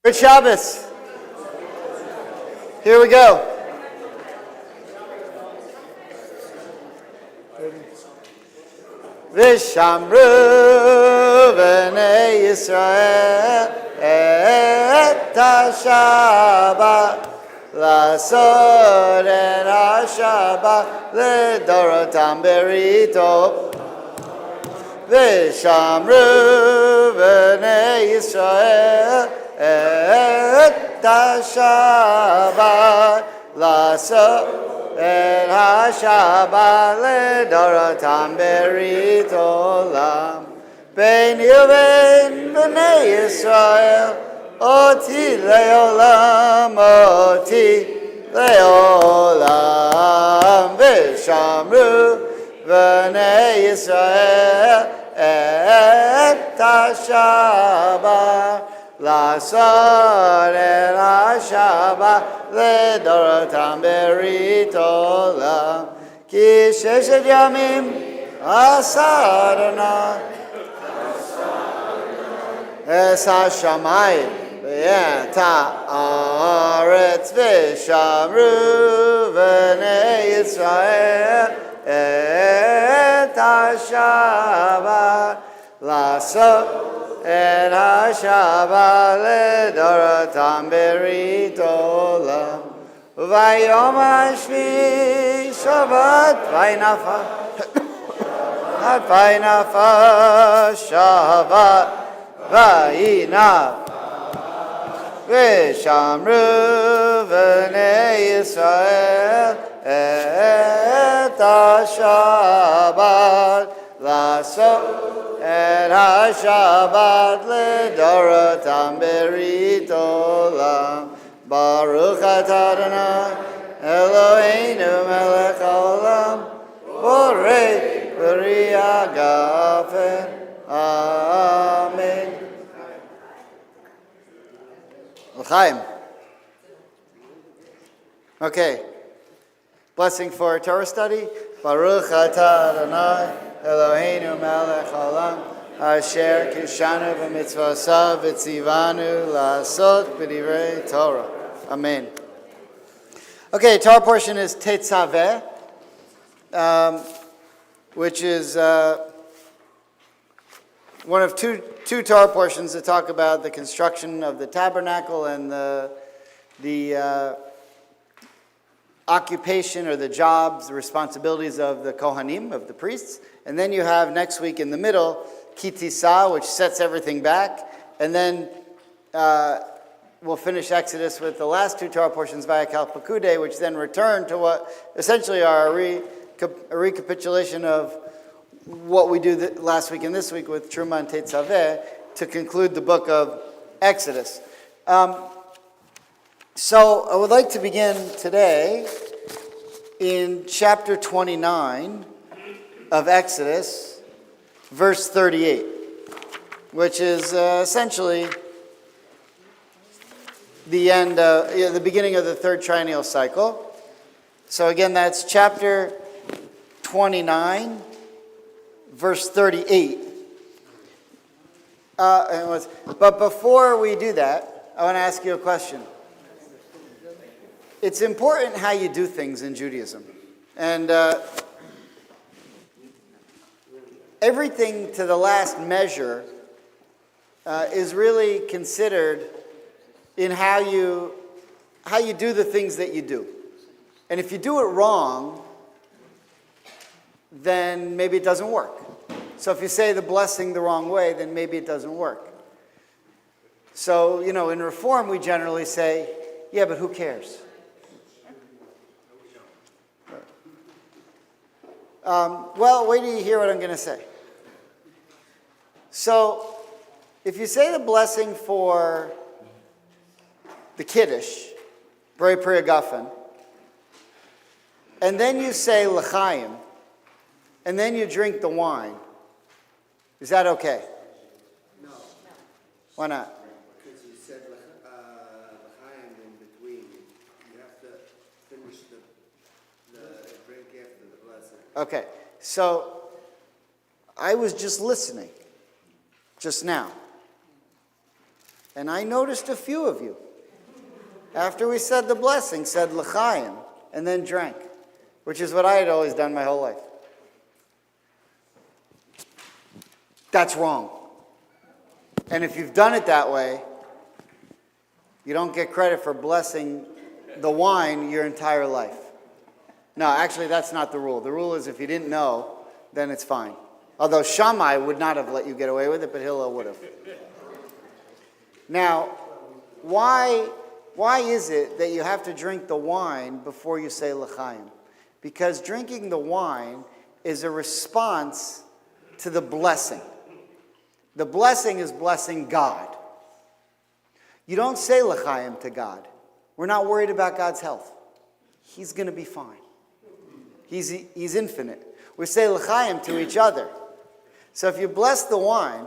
Good Shabbos. Here we go. V'shamru b'nei Yisrael et ha-Shabbat Lasod et ha-Shabbat Ledorotam berito V'shamru b'nei Yisrael et ha-Shabbat Lasod et ha-Shabbat ledorotam berit olam Beini u'bein b'nei Yisrael Oti le'olam V'shamru b'nei Yisrael et ha-Shabbat Lasod et ha-Shabbat ledorotam berit olam Ki sheshet yamim asa Adonai es ha-shamayim v'et ha'aretz v'shamru b'nei Yisrael et ha-Shabbat Lasod et ha-Shabbat ledorotam berit olam Vayom hashvi Shabbat vaynafa Shabbat vayinav V'shamru b'nei Yisrael et ha-Shabbat Lasod et ha-Shabbat ledorotam berit olam Baruch atah Adonai Eloheinu melech haolam borei b'riah gafen Amen. L'chaim. Okay. Blessing for Torah study. Baruch atah Adonai Eloheinu melech haolam asher kishanu v'mitzvosav v'tzivanu la'asot b'divrei Torah. Amen. Okay, Torah portion is Tetzaveh, which is one of two Torah portions that talk about the construction of the tabernacle and the occupation or the jobs, the responsibilities of the Kohanim, of the priests. And then you have next week in the middle, Kitisa, which sets everything back. And then we'll finish Exodus with the last two Torah portions, Vayakal Pakude, which then return to what essentially are a recapitulation of what we do last week and this week with Truma and Tetzaveh to conclude the book of Exodus. So I would like to begin today in chapter 29 of Exodus, verse 38, which is essentially the beginning of the third triennial cycle. So again, that's chapter 29, verse 38. But before we do that, I want to ask you a question. It's important how you do things in Judaism. And everything to the last measure is really considered in how you do the things that you do. And if you do it wrong, then maybe it doesn't work. So if you say the blessing the wrong way, then maybe it doesn't work. So, in Reform, we generally say, yeah, but who cares? Well, wait till you hear what I'm going to say. So, if you say the blessing for the Kiddush, Brei Pri Hagafen, and then you say L'chaim, and then you drink the wine, is that okay? No. Why not? Because you said L'chaim in between. You have to finish the drink after the blessing. Okay, so I was just listening, just now. And I noticed a few of you, after we said the blessing, said l'chaim, and then drank, which is what I had always done my whole life. That's wrong. And if you've done it that way, you don't get credit for blessing the wine your entire life. No, actually, that's not the rule. The rule is if you didn't know, then it's fine. Although Shammai would not have let you get away with it, but Hillel would have. Now, why is it that you have to drink the wine before you say l'chaim? Because drinking the wine is a response to the blessing. The blessing is blessing God. You don't say l'chaim to God. We're not worried about God's health. He's going to be fine. He's infinite. We say l'chaim to each other. So if you bless the wine,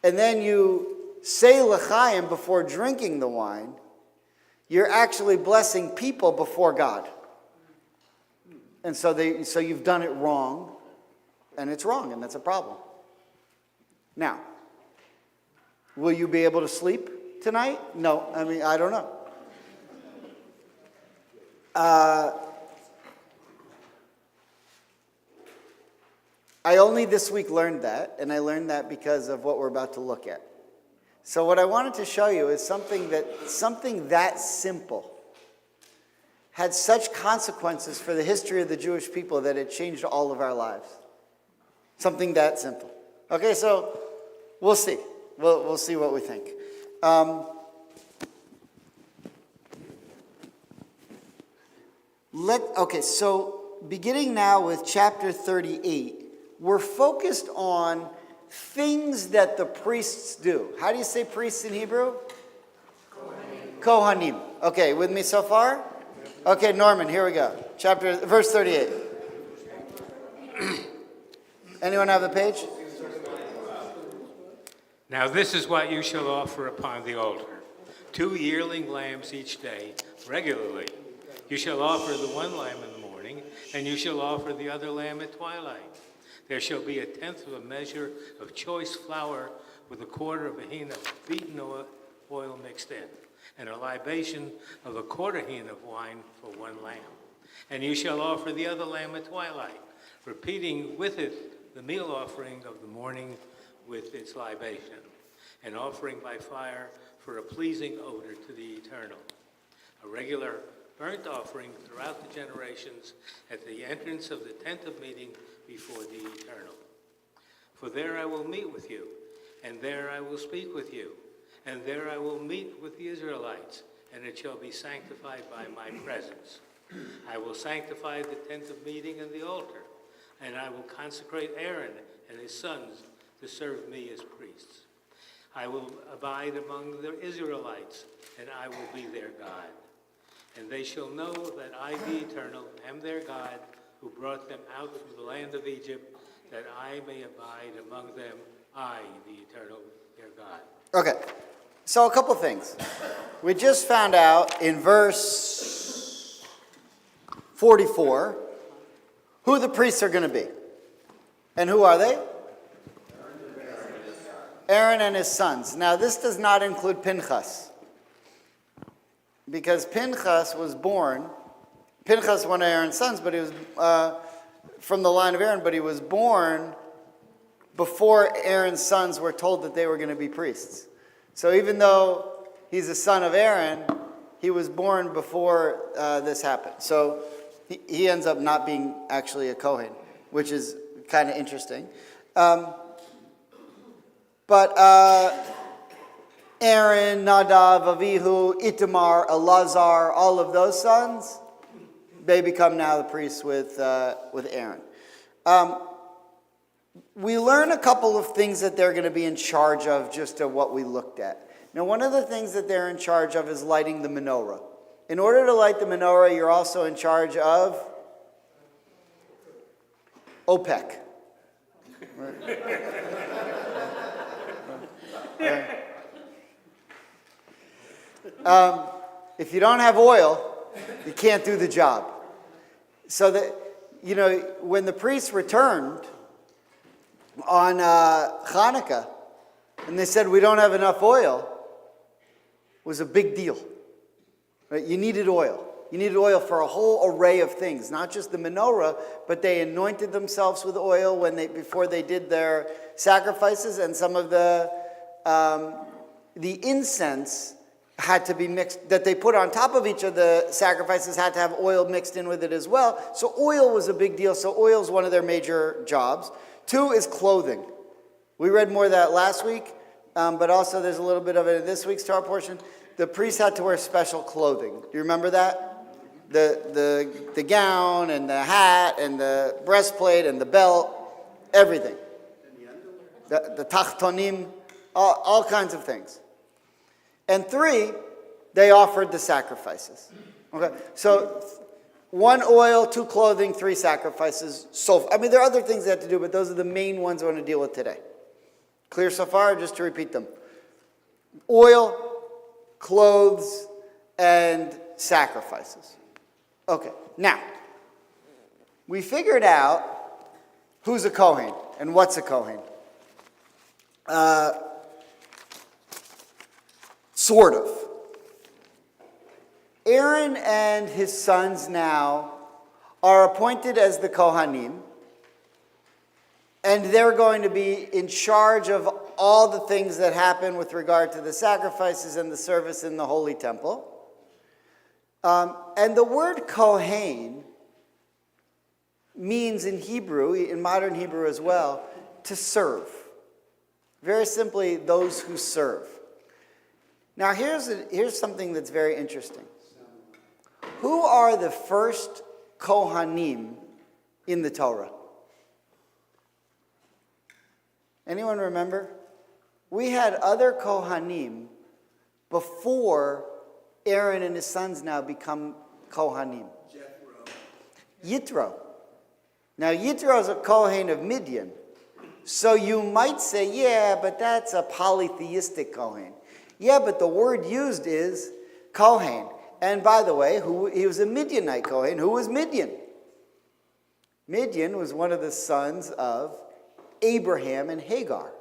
and then you say l'chaim before drinking the wine, you're actually blessing people before God. And so you've done it wrong, and it's wrong, and that's a problem. Now, will you be able to sleep tonight? No, I don't know. I only this week learned that, and I learned that because of what we're about to look at. So what I wanted to show you is something that simple had such consequences for the history of the Jewish people that it changed all of our lives. Something that simple. Okay, so we'll see. We'll see what we think. So beginning now with chapter 38, we're focused on things that the priests do. How do you say priests in Hebrew? Kohanim. Okay, with me so far? Okay, Norman, here we go. Verse 38. Anyone have the page? Now this is what you shall offer upon the altar. 2 yearling lambs each day, regularly. You shall offer the one lamb in the morning, and you shall offer the other lamb at twilight. There shall be 1/10 of a measure of choice flour with 1/4 of a hin of beaten oil mixed in, and a libation of 1/4 hin of wine for one lamb. And you shall offer the other lamb at twilight, repeating with it the meal offering of the morning with its libation, an offering by fire for a pleasing odor to the Eternal. A regular burnt offering throughout the generations at the entrance of the tent of meeting before the Eternal. For there I will meet with you, and there I will speak with you, and there I will meet with the Israelites, and it shall be sanctified by my presence. I will sanctify the tent of meeting and the altar, and I will consecrate Aaron and his sons to serve me as priests. I will abide among the Israelites, and I will be their God. And they shall know that I, the Eternal, am their God, who brought them out from the land of Egypt, that I may abide among them, I, the Eternal, their God. Okay, so a couple things. We just found out in verse 44 who the priests are going to be. And who are they? Aaron and his sons. Now, this does not include Pinchas, because Pinchas was born. Pinchas, one of Aaron's sons, but he was from the line of Aaron, but he was born before Aaron's sons were told that they were going to be priests. So even though he's a son of Aaron, he was born before this happened. So he ends up not being actually a Kohen, which is kind of interesting. But Aaron, Nadav, Avihu, Itamar, Elazar, all of those sons, they become now the priests with Aaron. We learn a couple of things that they're going to be in charge of just to what we looked at. Now, one of the things that they're in charge of is lighting the menorah. In order to light the menorah, you're also in charge of OPEC. If you don't have oil, you can't do the job. So that, when the priests returned on Hanukkah, and they said, we don't have enough oil, was a big deal. Right? You needed oil. You needed oil for a whole array of things, not just the menorah, but they anointed themselves with oil before they did their sacrifices, and some of the incense had to be mixed, that they put on top of each of the sacrifices had to have oil mixed in with it as well. So oil was a big deal. So oil is one of their major jobs. 2 is clothing. We read more of that last week, but also there's a little bit of it in this week's Torah portion. The priests had to wear special clothing. Do you remember that? The gown and the hat and the breastplate and the belt, everything. The tachtonim, all kinds of things. And 3, they offered the sacrifices. Okay, so 1 oil, 2 clothing, 3 sacrifices. So, there are other things they have to do, but those are the main ones I want to deal with today. Clear so far? Just to repeat them. Oil, clothes, and sacrifices. Okay, now, we figured out who's a Kohen and what's a Kohen. Sort of. Aaron and his sons now are appointed as the Kohanim, and they're going to be in charge of all the things that happen with regard to the sacrifices and the service in the Holy Temple. And the word Kohen means in Hebrew, in modern Hebrew as well, to serve. Very simply, those who serve. Now, here's something that's very interesting. Who are the first Kohanim in the Torah? Anyone remember? We had other Kohanim before Aaron and his sons now become Kohanim. Yitro. Now, Yitro is a Kohen of Midian. So you might say, yeah, but that's a polytheistic Kohen. Yeah, but the word used is Kohen. And by the way, he was a Midianite Kohen. Who was Midian? Midian was one of the sons of Abraham and Hagar,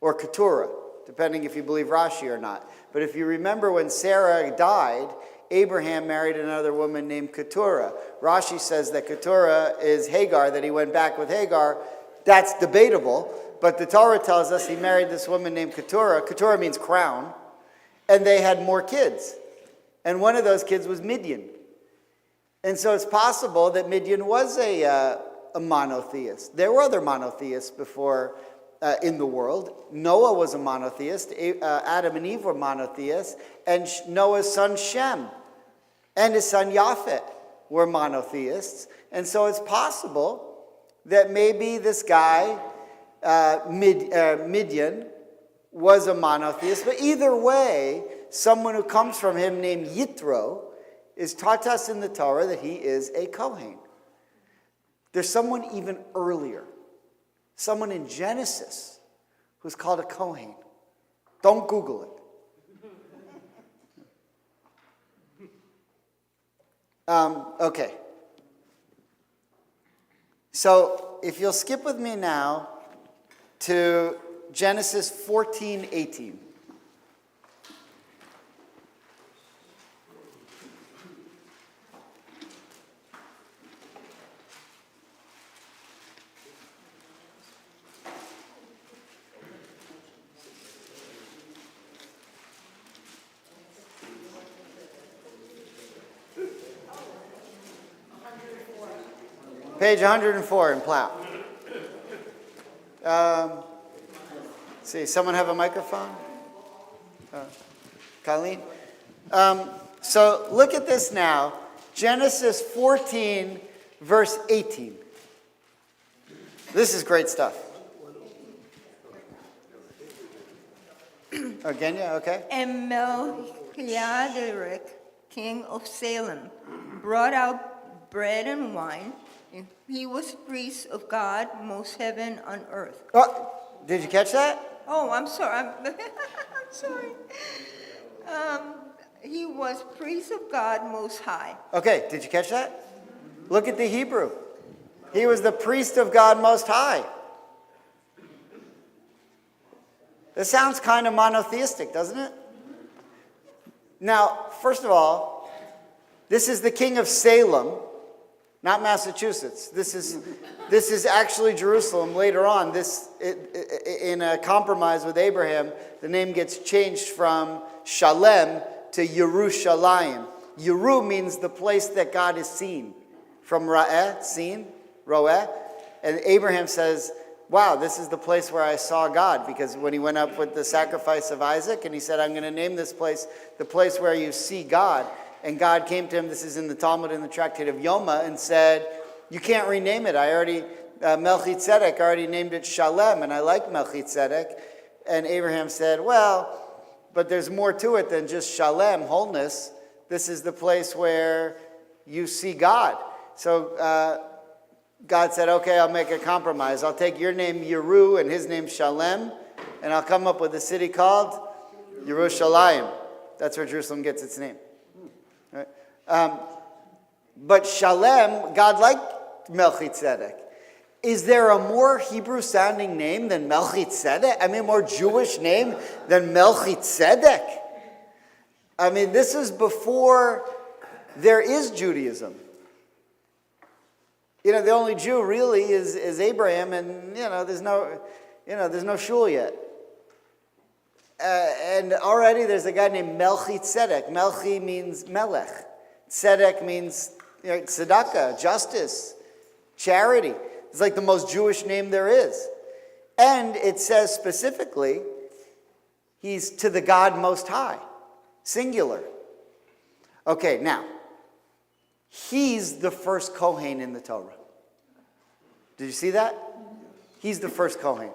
or Keturah, depending if you believe Rashi or not. But if you remember when Sarah died, Abraham married another woman named Keturah. Rashi says that Keturah is Hagar, that he went back with Hagar. That's debatable, but the Torah tells us he married this woman named Keturah. Keturah means crown, and they had more kids. And one of those kids was Midian. And so it's possible that Midian was a monotheist. There were other monotheists before in the world. Noah was a monotheist. Adam and Eve were monotheists. And Noah's son Shem and his son Japhet were monotheists. And so it's possible that maybe this guy, Midian, was a monotheist. But either way, someone who comes from him named Yitro is taught us in the Torah that he is a Kohen. There's someone even earlier, someone in Genesis, who's called a Kohen. Don't Google it. Okay. So if you'll skip with me now to Genesis 14:18. Page 104 in Plow. See, someone have a microphone? Colleen? So look at this now. Genesis 14, verse 18. This is great stuff. Again, yeah, okay. And Melchizedek, king of Salem, brought out bread and wine. And he was priest of God, most heaven on earth. Oh, did you catch that? Oh, I'm sorry. I'm sorry. He was priest of God, most high. Okay, did you catch that? Look at the Hebrew. He was the priest of God Most High. This sounds kind of monotheistic, doesn't it? Now, first of all, this is the king of Salem, not Massachusetts. This is actually Jerusalem. Later on, in a compromise with Abraham, the name gets changed from Shalem to Yerushalayim. Yeru means the place that God is seen. From Ra'eh, seen, Roeh. And Abraham says, wow, this is the place where I saw God. Because when he went up with the sacrifice of Isaac, and he said, I'm going to name this place the place where you see God. And God came to him, this is in the Talmud in the Tractate of Yoma, and said, you can't rename it. Melchizedek already named it Shalem, and I like Melchizedek. And Abraham said, well, but there's more to it than just Shalem, wholeness. This is the place where you see God. So God said, okay, I'll make a compromise. I'll take your name Yeru and his name Shalem, and I'll come up with a city called Yerushalayim. That's where Jerusalem gets its name. Right? But Shalem, God liked Melchizedek. Is there a more Hebrew-sounding name than Melchizedek? I mean, more Jewish name than Melchizedek? I mean, this is before there is Judaism. You know, the only Jew really is Abraham, and there's no shul yet. And already there's a guy named Melchizedek. Melchi means melech. Tzedek means tzedakah, justice, charity. It's like the most Jewish name there is. And it says specifically, he's to the God Most High, singular. Okay, now, he's the first Kohen in the Torah. Did you see that? He's the first Kohen.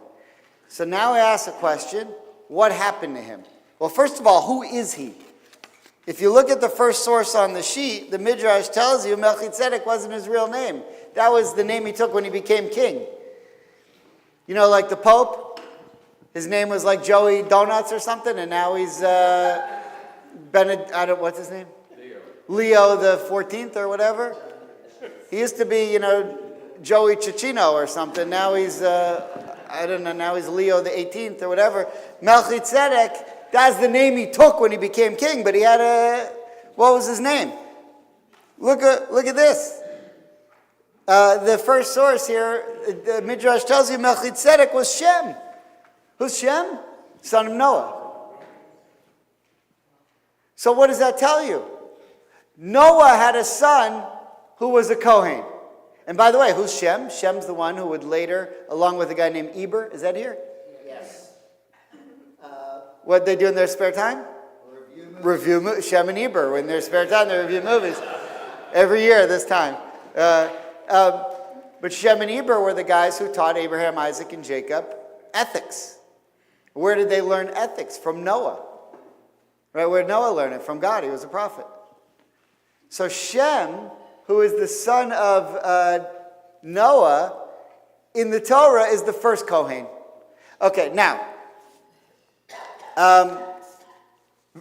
So now I ask a question, what happened to him? Well, first of all, who is he? If you look at the first source on the sheet, the Midrash tells you Melchizedek wasn't his real name. That was the name he took when he became king. You know, like the Pope, his name was like Joey Donuts or something, and now he's what's his name? Leo the 14th or whatever. He used to be, Joey Cicino or something. Now he's, now he's Leo the 18th or whatever. Melchizedek, that's the name he took when he became king, but he had what was his name? Look at this. The first source here, the Midrash tells you Melchizedek was Shem. Who's Shem? Son of Noah. So what does that tell you? Noah had a son who was a Kohen. And by the way, who's Shem? Shem's the one who would later, along with a guy named Eber, is that here? Yes. What did they do in their spare time? Review Shem and Eber. In their spare time, they review movies. Every year this time. But Shem and Eber were the guys who taught Abraham, Isaac, and Jacob ethics. Where did they learn ethics? From Noah. Right? Where did Noah learn it? From God. He was a prophet. So Shem, who is the son of Noah, in the Torah is the first Kohen. Okay, now,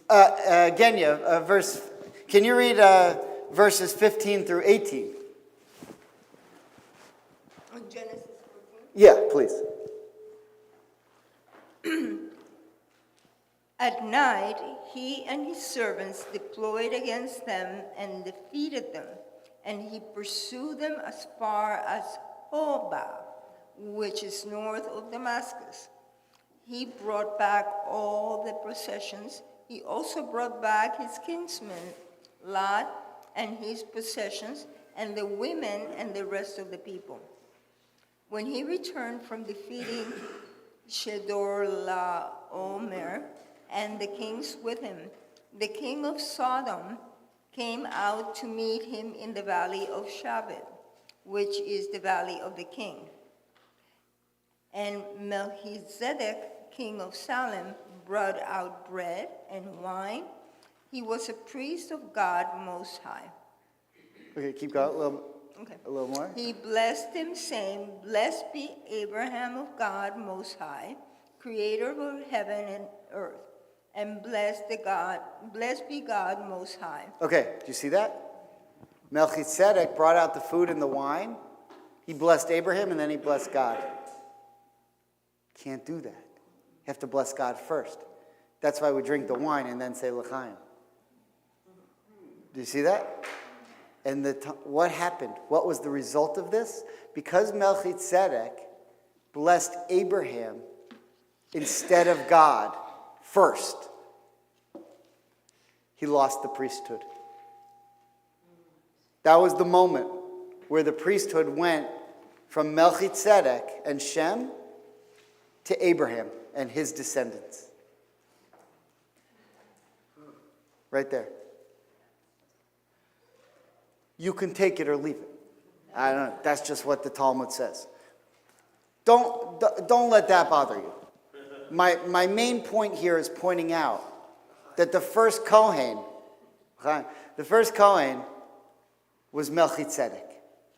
Genya, can you read verses 15 through 18? Genesis 14. Yeah, please. At night, he and his servants deployed against them and defeated them, and he pursued them as far as Hobah, which is north of Damascus. He brought back all the possessions. He also brought back his kinsman, Lot, and his possessions, and the women and the rest of the people. When he returned from defeating Chedorlaomer and the kings with him, the king of Sodom came out to meet him in the valley of Shaveh, which is the valley of the king. And Melchizedek, king of Salem, brought out bread and wine. He was a priest of God Most High. Okay, keep going. A little more. He blessed him, saying, "Blessed be Abraham of God Most High, creator of heaven and earth, and blessed be God Most High." Okay, do you see that? Melchizedek brought out the food and the wine. He blessed Abraham and then he blessed God. Can't do that. have to bless God first. That's why we drink the wine and then say l'chaim. Do you see that? And what happened? What was the result of this? Because Melchizedek blessed Abraham instead of God first, he lost the priesthood. That was the moment where the priesthood went from Melchizedek and Shem to Abraham and his descendants. Right there. You can take it or leave it. I don't know. That's just what the Talmud says. Don't let that bother you. My main point here is pointing out that the first Kohen was Melchizedek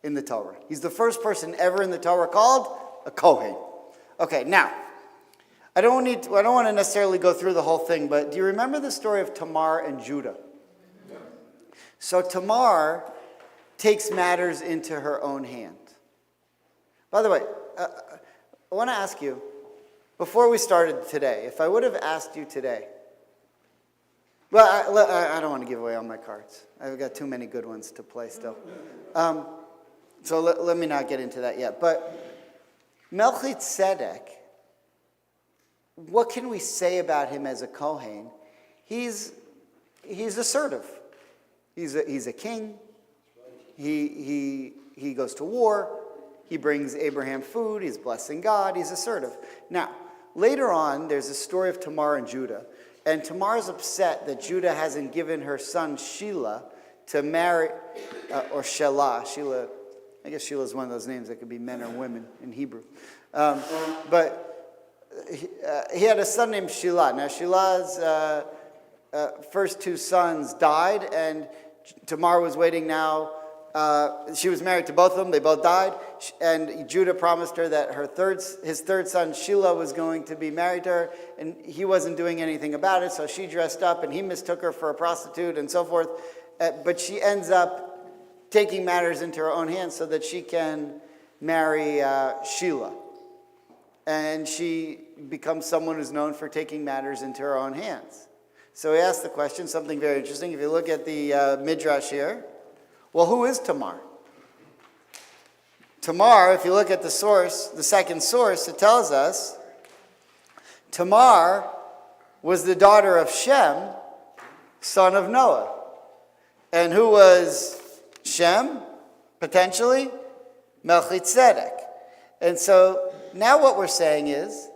in the Torah. He's the first person ever in the Torah called a Kohen. Okay, now, I don't want to necessarily go through the whole thing, but do you remember the story of Tamar and Judah? So Tamar takes matters into her own hand. By the way, I want to ask you, before we started today, if I would have asked you today, well, I don't want to give away all my cards. I've got too many good ones to play still. So let me not get into that yet. But Melchizedek, what can we say about him as a Kohen? He's assertive. He's a king. He goes to war. He brings Abraham food. He's blessing God. He's assertive. Now, later on, there's a story of Tamar and Judah. And Tamar's upset that Judah hasn't given her son Shelah to marry, or Shelah. Shelah, I guess Shelah is one of those names that could be men or women in Hebrew. But he had a son named Shelah. Now, Shelah's first two sons died, and Tamar was waiting now. She was married to both of them. They both died. And Judah promised her that his third son, Shelah, was going to be married to her. And he wasn't doing anything about it. So she dressed up, and he mistook her for a prostitute and so forth. But she ends up taking matters into her own hands so that she can marry Shelah. And she becomes someone who's known for taking matters into her own hands. So he asked the question, something very interesting. If you look at the Midrash here, well, who is Tamar? Tamar, if you look at the source, the second source, it tells us Tamar was the daughter of Shem, son of Noah. And who was Shem? Potentially Melchizedek. And so now what we're saying is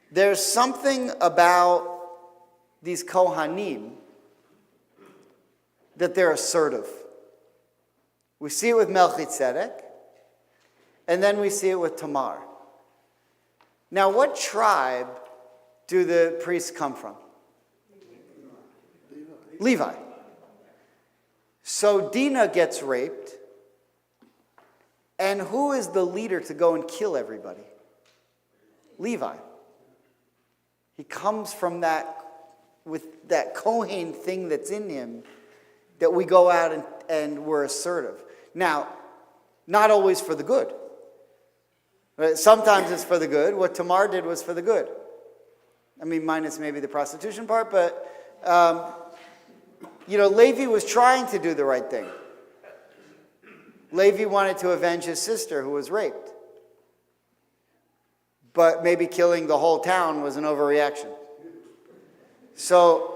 there's something about these Kohanim that they're assertive. We see it with Melchizedek, and then we see it with Tamar. Now, what tribe do the priests come from? Levi. So Dinah gets raped, and who is the leader to go and kill everybody? Levi. He comes from that, with that Kohen thing that's in him, that we go out and we're assertive. Now, not always for the good. Right? Sometimes it's for the good. What Tamar did was for the good. I mean, minus maybe the prostitution part, but, Levi was trying to do the right thing. Levi wanted to avenge his sister who was raped. But maybe killing the whole town was an overreaction. So,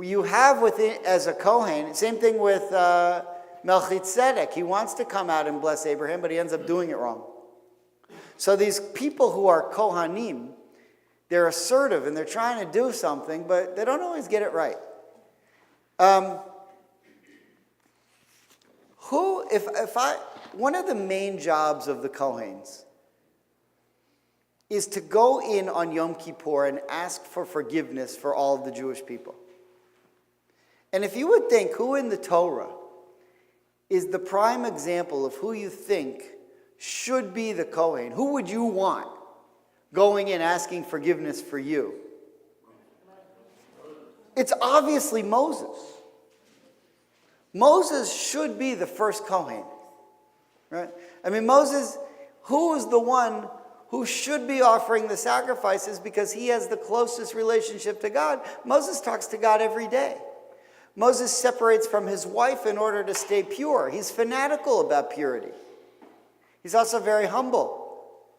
you have within, as a Kohen, same thing with Melchizedek. He wants to come out and bless Abraham, but he ends up doing it wrong. So these people who are Kohanim, they're assertive and they're trying to do something, but they don't always get it right. One of the main jobs of the Kohens is to go in on Yom Kippur and ask for forgiveness for all of the Jewish people. And if you would think who in the Torah is the prime example of who you think should be the Kohen, who would you want going in asking forgiveness for you? It's obviously Moses. Moses should be the first Kohen, right? I mean, Moses, who is the one who should be offering the sacrifices because he has the closest relationship to God. Moses talks to God every day. Moses separates from his wife in order to stay pure. He's fanatical about purity. He's also very humble.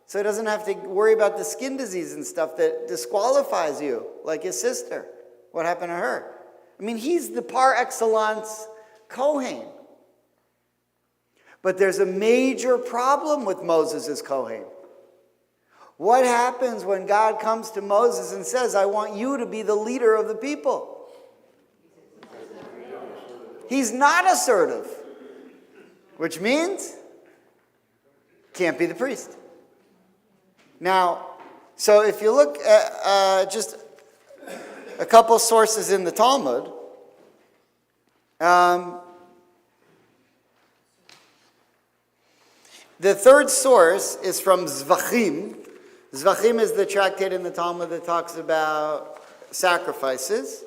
So he doesn't have to worry about the skin disease and stuff that disqualifies you, like his sister. What happened to her? I mean, he's the par excellence Kohen. But there's a major problem with Moses as Kohen. What happens when God comes to Moses and says, I want you to be the leader of the people? He's not assertive, which means can't be the priest. Now, so if you look at just a couple sources in the Talmud, the third source is from Zvachim. Zvachim is the tractate in the Talmud that talks about sacrifices,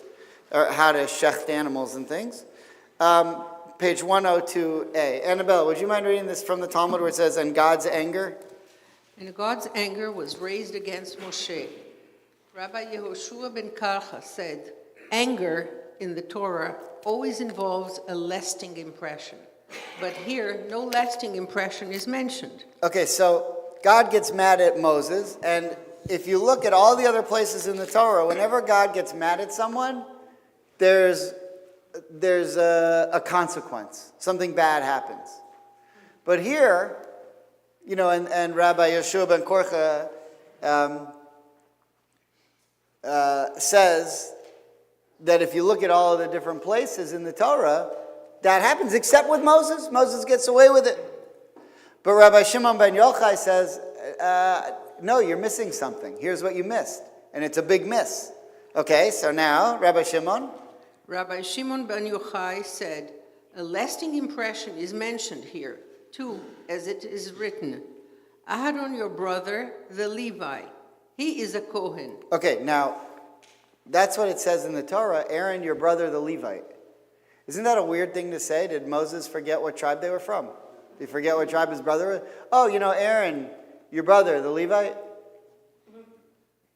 or how to shecht animals and things. Page 102a. Annabelle, would you mind reading this from the Talmud where it says, and God's anger? And God's anger was raised against Moshe. Rabbi Yehoshua ben Karcha said, anger in the Torah always involves a lasting impression. But here, no lasting impression is mentioned. Okay, so God gets mad at Moses, and if you look at all the other places in the Torah, whenever God gets mad at someone, there's a consequence. Something bad happens. But here, you know, and Rabbi Yehoshua ben Korcha says that if you look at all of the different places in the Torah, that happens, except with Moses. Moses gets away with it. But Rabbi Shimon ben Yochai says, no, you're missing something. Here's what you missed. And it's a big miss. Okay, so now, Rabbi Shimon. Rabbi Shimon ben Yochai said, a lasting impression is mentioned here, too, as it is written, Aharon, your brother, the Levi, he is a Kohen. Okay, now, that's what it says in the Torah, Aaron, your brother, the Levite. Isn't that a weird thing to say? Did Moses forget what tribe they were from? Did he forget what tribe his brother was? Oh, you know, Aaron, your brother, the Levite.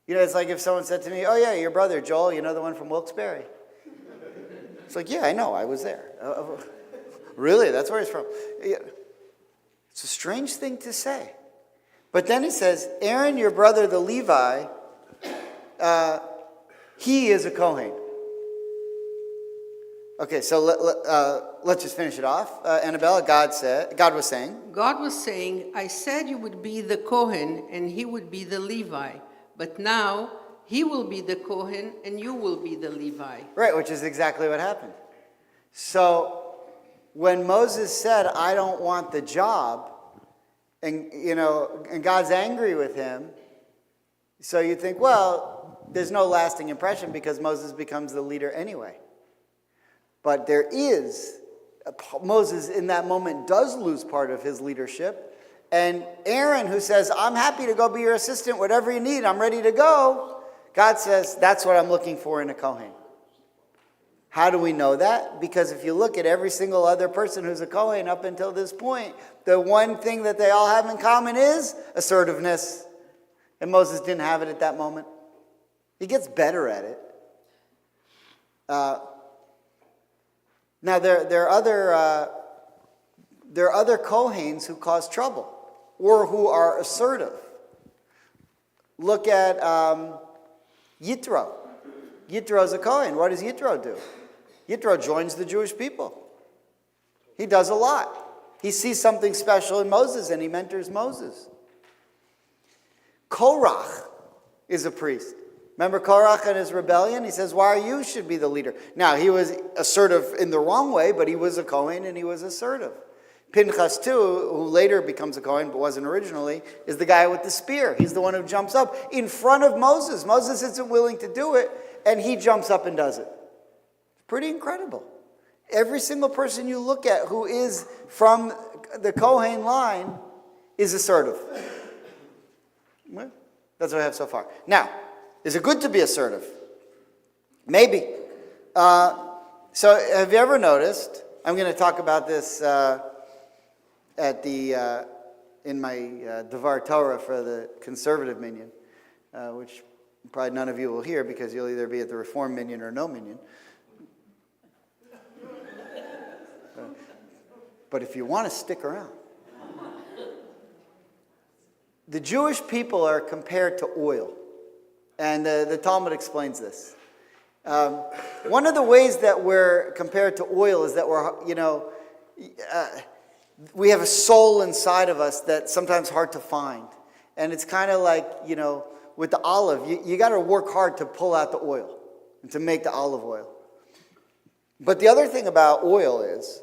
You know, it's like if someone said to me, oh yeah, your brother, Joel, you know the one from Wilkes-Barre? It's like, yeah, I know, I was there. Really? That's where he's from. It's a strange thing to say. But then it says, Aaron, your brother, the Levi, he is a Kohen. Okay, so let's just finish it off. Annabella, God was saying, God was saying, I said you would be the Kohen and he would be the Levi, but now he will be the Kohen and you will be the Levi. Right, which is exactly what happened. So when Moses said, I don't want the job, and God's angry with him, so you think, well, there's no lasting impression because Moses becomes the leader anyway. But there is, Moses in that moment does lose part of his leadership. And Aaron, who says, I'm happy to go be your assistant, whatever you need, I'm ready to go. God says, that's what I'm looking for in a Kohen. How do we know that? Because if you look at every single other person who's a Kohen up until this point, the one thing that they all have in common is assertiveness. And Moses didn't have it at that moment. He gets better at it. Now, there are other Kohens who cause trouble or who are assertive. Look at Yitro. Yitro is a Kohen. What does Yitro do? Yitro joins the Jewish people. He does a lot. He sees something special in Moses and he mentors Moses. Korach is a priest. Remember Korach and his rebellion? He says, why you should be the leader. Now, he was assertive in the wrong way, but he was a Kohen and he was assertive. Pinchas, too, who later becomes a Kohen but wasn't originally, is the guy with the spear. He's the one who jumps up in front of Moses. Moses isn't willing to do it, and he jumps up and does it. It's pretty incredible. Every single person you look at who is from the Kohen line is assertive. Well, that's what I have so far. Now, is it good to be assertive? Maybe. So have you ever noticed, I'm going to talk about this at the in my Devar Torah for the conservative minyan, which probably none of you will hear because you'll either be at the Reform minyan or no minyan. But if you want to stick around, the Jewish people are compared to oil. And the Talmud explains this. One of the ways that we're compared to oil is that we have a soul inside of us that's sometimes hard to find. And it's kind of like, with the olive, you got to work hard to pull out the oil and to make the olive oil. But the other thing about oil is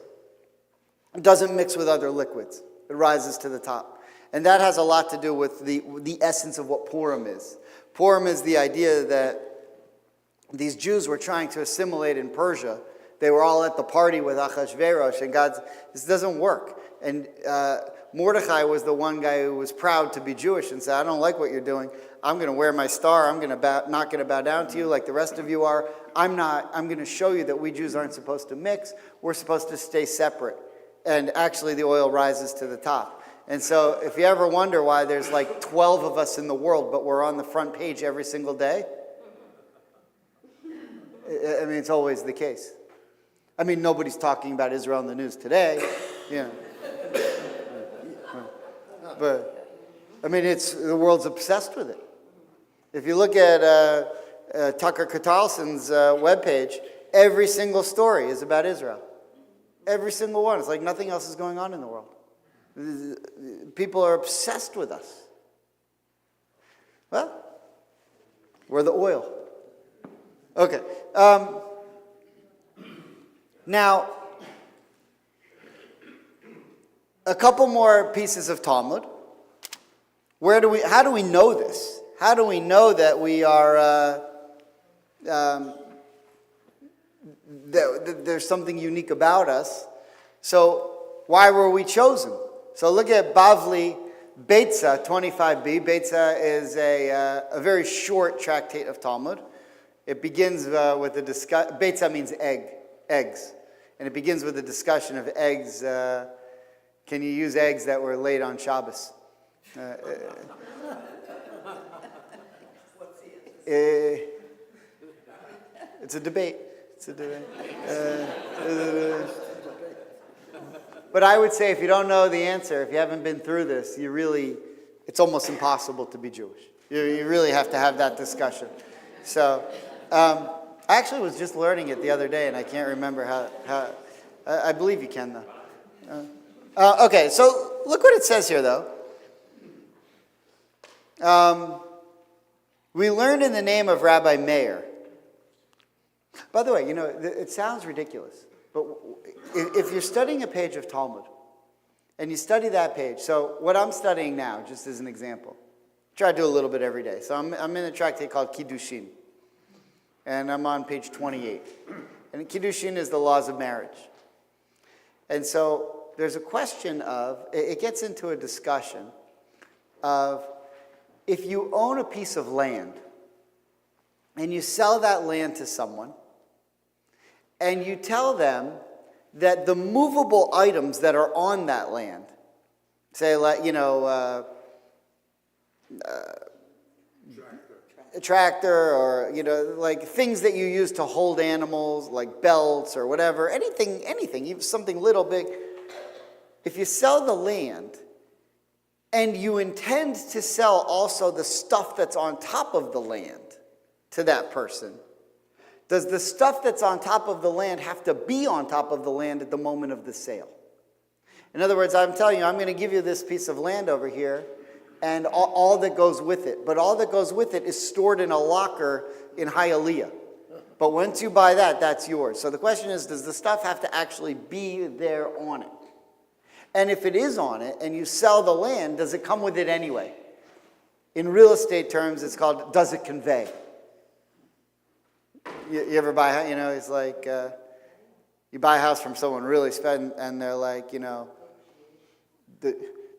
it doesn't mix with other liquids. It rises to the top. And that has a lot to do with the essence of what Purim is. Purim is the idea that these Jews were trying to assimilate in Persia. They were all at the party with Achashverosh, and God, this doesn't work. And Mordechai was the one guy who was proud to be Jewish and said, I don't like what you're doing. I'm going to wear my star. I'm not going to bow down to you like the rest of you are. I'm going to show you that we Jews aren't supposed to mix. We're supposed to stay separate. And actually the oil rises to the top. And so if you ever wonder why there's like 12 of us in the world, but we're on the front page every single day, I mean, it's always the case. I mean, nobody's talking about Israel in the news today, But, I mean, the world's obsessed with it. If you look at Tucker Carlson's webpage, every single story is about Israel. Every single one. It's like nothing else is going on in the world. People are obsessed with us. Well, we're the oil. Okay. Now, a couple more pieces of Talmud. How do we know this? How do we know that we are, that there's something unique about us? So, why were we chosen? So look at Bavli Beitza 25b. Beitza is a very short tractate of Talmud. It begins with a discussion. Beitza means eggs. And it begins with a discussion of eggs. Can you use eggs that were laid on Shabbos? It's a debate. But I would say if you don't know the answer, if you haven't been through this, it's almost impossible to be Jewish. You really have to have that discussion. So, I actually was just learning it the other day, and I can't remember how I believe you can, though. Okay, so look what it says here, though. We learned in the name of Rabbi Meir. By the way, it sounds ridiculous, but if you're studying a page of Talmud, and you study that page, so what I'm studying now, just as an example, I try to do a little bit every day. So I'm in a tractate called Kiddushin, and I'm on page 28. And Kiddushin is the laws of marriage. And so there's a question of, it gets into a discussion of, if you own a piece of land, and you sell that land to someone, and you tell them that the movable items that are on that land, say, like, a tractor, or, like things that you use to hold animals, like belts or whatever, anything, even something little big. If you sell the land and you intend to sell also the stuff that's on top of the land to that person, does the stuff that's on top of the land have to be on top of the land at the moment of the sale? In other words, I'm telling you, I'm going to give you this piece of land over here, and all that goes with it. But all that goes with it is stored in a locker in Hialeah. But once you buy that, that's yours. So the question is, does the stuff have to actually be there on it? And if it is on it, and you sell the land, does it come with it anyway? In real estate terms, it's called, does it convey? You ever buy, it's like, you buy a house from someone really spend, and they're like, the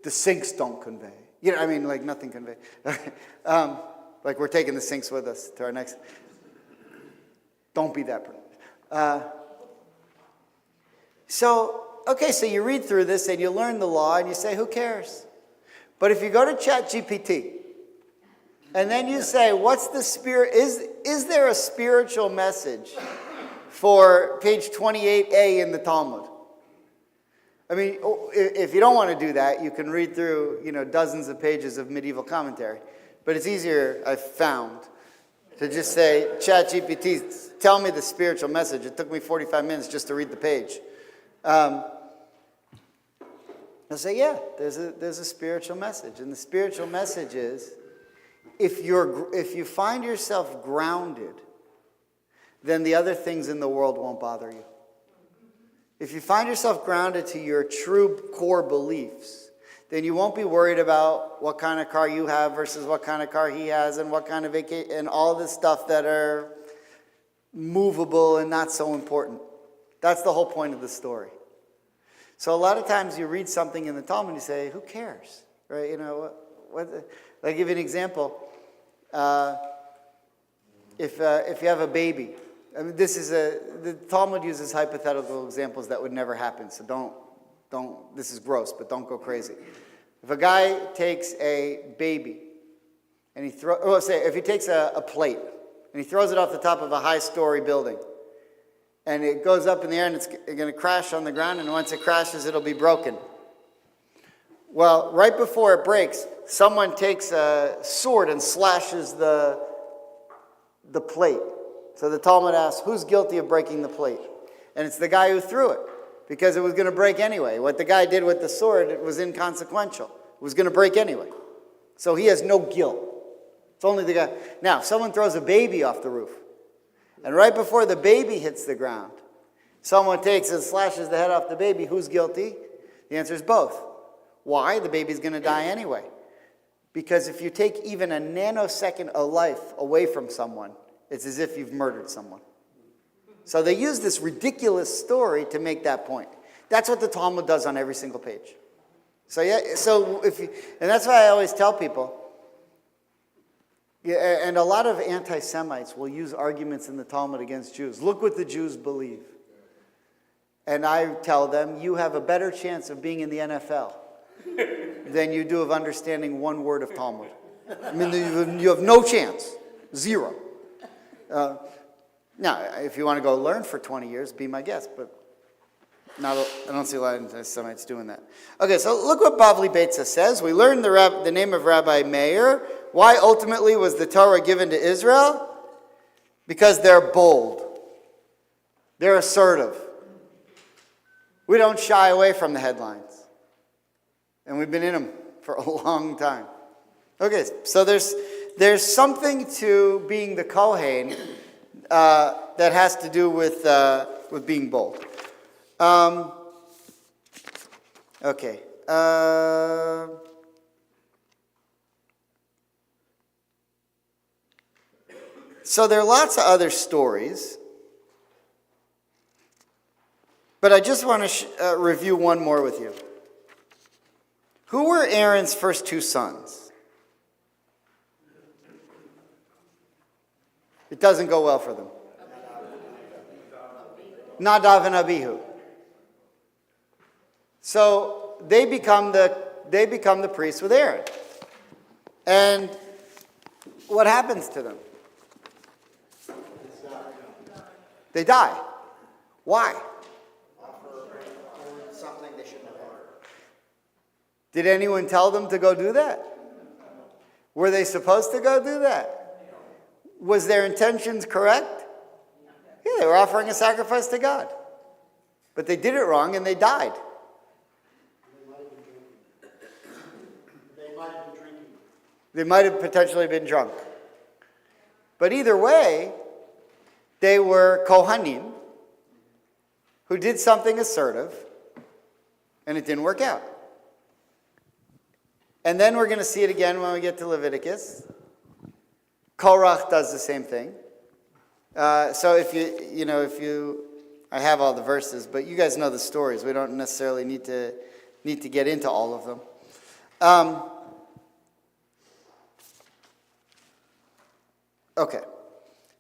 sinks don't convey. Like nothing convey. Like we're taking the sinks with us to our next. Don't be that person. So you read through this and you learn the law and you say, who cares? But if you go to ChatGPT, and then you say, what's the spirit, is there a spiritual message for page 28a in the Talmud? I mean, if you don't want to do that, you can read through, dozens of pages of medieval commentary. But it's easier, I've found, to just say, ChatGPT, tell me the spiritual message. It took me 45 minutes just to read the page. I'll say, yeah, there's a spiritual message. And the spiritual message is, if you find yourself grounded, then the other things in the world won't bother you. If you find yourself grounded to your true core beliefs, then you won't be worried about what kind of car you have versus what kind of car he has and what kind of vacation and all this stuff that are movable and not so important. That's the whole point of the story. So a lot of times you read something in the Talmud and you say, who cares? Right? I'll give you an example. If you have a baby, I mean, the Talmud uses hypothetical examples that would never happen. So don't. This is gross, but don't go crazy. If a guy takes a baby and if he takes a plate and he throws it off the top of a high-story building, and it goes up in the air and it's going to crash on the ground, and once it crashes, it'll be broken. Well, right before it breaks, someone takes a sword and slashes the plate. So the Talmud asks, who's guilty of breaking the plate? And it's the guy who threw it, because it was going to break anyway. What the guy did with the sword, it was inconsequential. It was going to break anyway. So he has no guilt. It's only the guy. Now, if someone throws a baby off the roof, and right before the baby hits the ground, someone takes and slashes the head off the baby, who's guilty? The answer is both. Why? The baby's going to die anyway. Because if you take even a nanosecond of life away from someone, it's as if you've murdered someone. So they use this ridiculous story to make that point. That's what the Talmud does on every single page. So and that's why I always tell people, and a lot of anti-Semites will use arguments in the Talmud against Jews. Look what the Jews believe. And I tell them, you have a better chance of being in the NFL than you do of understanding one word of Talmud. I mean, you have no chance. Zero. Now, if you want to go learn for 20 years, be my guest, but I don't see a lot of anti-Semites doing that. Okay, so look what Bavli Beitza says. We learned the name of Rabbi Meir. Why ultimately was the Torah given to Israel? Because they're bold. They're assertive. We don't shy away from the headlines. And we've been in them for a long time. Okay, so there's something to being the Kohen that has to do with being bold. Okay. So there are lots of other stories, but I just want to review one more with you. Who were Aaron's first two sons? It doesn't go well for them. Nadav and Abihu. So they become the priests with Aaron. And what happens to them? They die. Why? Something they shouldn't have done. Did anyone tell them to go do that? Were they supposed to go do that? Was their intentions correct? Yeah, they were offering a sacrifice to God. But they did it wrong and they died. They might have potentially been drunk. But either way, they were Kohanim who did something assertive, and it didn't work out. And then we're going to see it again when we get to Leviticus. Korach does the same thing. So I have all the verses, but you guys know the stories. We don't necessarily need to get into all of them. Okay,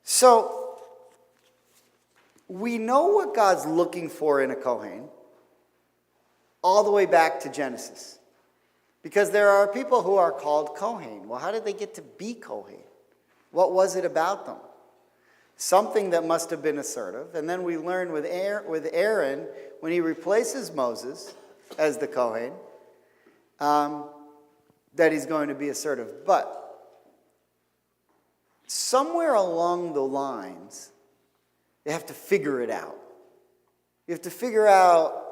so we know what God's looking for in a Kohen all the way back to Genesis. Because there are people who are called Kohen. Well, how did they get to be Kohen? What was it about them? Something that must have been assertive. And then we learn with Aaron, when he replaces Moses as the Kohen, that he's going to be assertive. But somewhere along the lines, you have to figure it out. You have to figure out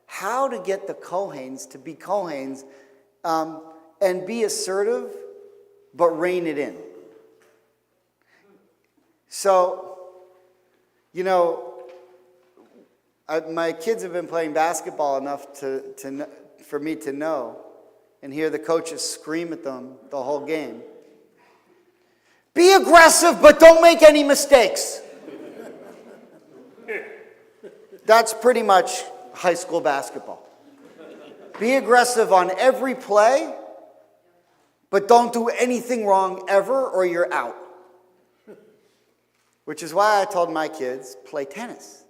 how to get the Kohens to be Kohens and be assertive, but rein it in. So, my kids have been playing basketball enough for me to know and hear the coaches scream at them the whole game. Be aggressive, but don't make any mistakes. That's pretty much high school basketball. Be aggressive on every play, but don't do anything wrong ever or you're out. Which is why I told my kids, play tennis.